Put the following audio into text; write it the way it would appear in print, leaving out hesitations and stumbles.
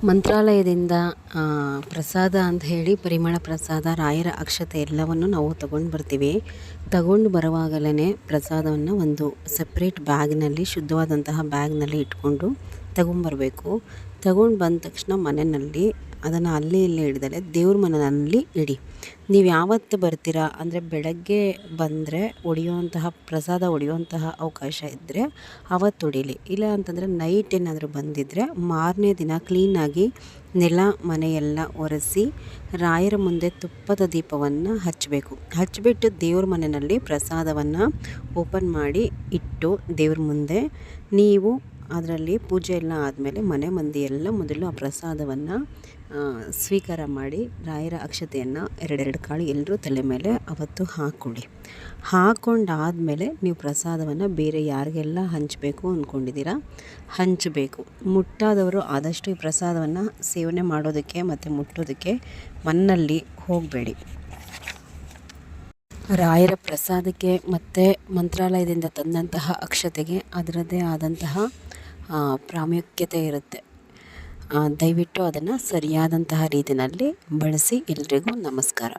ಮಂತ್ರಾಲಯದಿಂದ ಪ್ರಸಾದ ಅಂತ ಹೇಳಿ ಪರಿಮಳ ಪ್ರಸಾದ, ರಾಯರ ಅಕ್ಷತೆ ಎಲ್ಲವನ್ನು ನಾವು ತಗೊಂಡು ಬರ್ತೀವಿ. ತಗೊಂಡು ಬರುವಾಗಲೇ ಪ್ರಸಾದವನ್ನು ಒಂದು ಸಪ್ರೇಟ್ ಬ್ಯಾಗ್ನಲ್ಲಿ, ಶುದ್ಧವಾದಂತಹ ಬ್ಯಾಗ್ನಲ್ಲಿ ಇಟ್ಕೊಂಡು ತಗೊಂಬರಬೇಕು. ತಗೊಂಡು ಬಂದ ತಕ್ಷಣ ಮನೆಯಲ್ಲಿ ಅದನ್ನು ಅಲ್ಲಿ ಇಲ್ಲಿ ಇಡ್ದಲೆ ದೇವ್ರ ಮನೆಯಲ್ಲಿ ಇಡಿ. ನೀವು ಯಾವತ್ತು ಬರ್ತೀರಾ ಅಂದರೆ ಬೆಳಗ್ಗೆ ಬಂದರೆ ಪ್ರಸಾದ ಒಡೆಯುವಂತಹ ಅವಕಾಶ ಇದ್ದರೆ ಆವತ್ತು ಹೊಡೀಲಿ. ಇಲ್ಲ ಅಂತಂದರೆ ನೈಟ್ ಏನಾದರೂ ಬಂದಿದ್ದರೆ ಮಾರನೇ ದಿನ ಕ್ಲೀನಾಗಿ ನೆಲ ಮನೆಯೆಲ್ಲ ಒರೆಸಿ ರಾಯರ ಮುಂದೆ ತುಪ್ಪದ ದೀಪವನ್ನು ಹಚ್ಚಿಬಿಟ್ಟು ದೇವ್ರ ಮನೆಯಲ್ಲಿ ಪ್ರಸಾದವನ್ನು ಓಪನ್ ಮಾಡಿ ಇಟ್ಟು ದೇವ್ರ ಮುಂದೆ ನೀವು ಅದರಲ್ಲಿ ಪೂಜೆ ಎಲ್ಲ ಆದಮೇಲೆ ಮನೆ ಮಂದಿ ಎಲ್ಲ ಮೊದಲು ಆ ಪ್ರಸಾದವನ್ನು ಸ್ವೀಕಾರ ಮಾಡಿ ರಾಯರ ಅಕ್ಷತೆಯನ್ನು ಎರಡೆರಡು ಕಾಳು ಎಲ್ಲರೂ ತಲೆ ಮೇಲೆ ಅವತ್ತು ಹಾಕ್ಕೊಂಡಾದಮೇಲೆ ನೀವು ಪ್ರಸಾದವನ್ನು ಬೇರೆ ಯಾರಿಗೆಲ್ಲ ಹಂಚಬೇಕು ಅಂದ್ಕೊಂಡಿದ್ದೀರಾ ಹಂಚಬೇಕು. ಮುಟ್ಟಾದವರು ಆದಷ್ಟು ಈ ಪ್ರಸಾದವನ್ನು ಸೇವನೆ ಮಾಡೋದಕ್ಕೆ ಮತ್ತು ಮುಟ್ಟೋದಕ್ಕೆ ಮಣ್ಣಲ್ಲಿ ಹೋಗಬೇಡಿ. ರಾಯರ ಪ್ರಸಾದಕ್ಕೆ ಮತ್ತು ಮಂತ್ರಾಲಯದಿಂದ ತಂದಂತಹ ಅಕ್ಷತೆಗೆ ಅದರದ್ದೇ ಆದಂತಹ ಪ್ರಾಮುಖ್ಯತೆ ಇರುತ್ತೆ. ದಯವಿಟ್ಟು ಅದನ್ನು ಸರಿಯಾದಂತಹ ರೀತಿಯಲ್ಲಿ ಬಳಸಿ. ಎಲ್ರಿಗೂ ನಮಸ್ಕಾರ.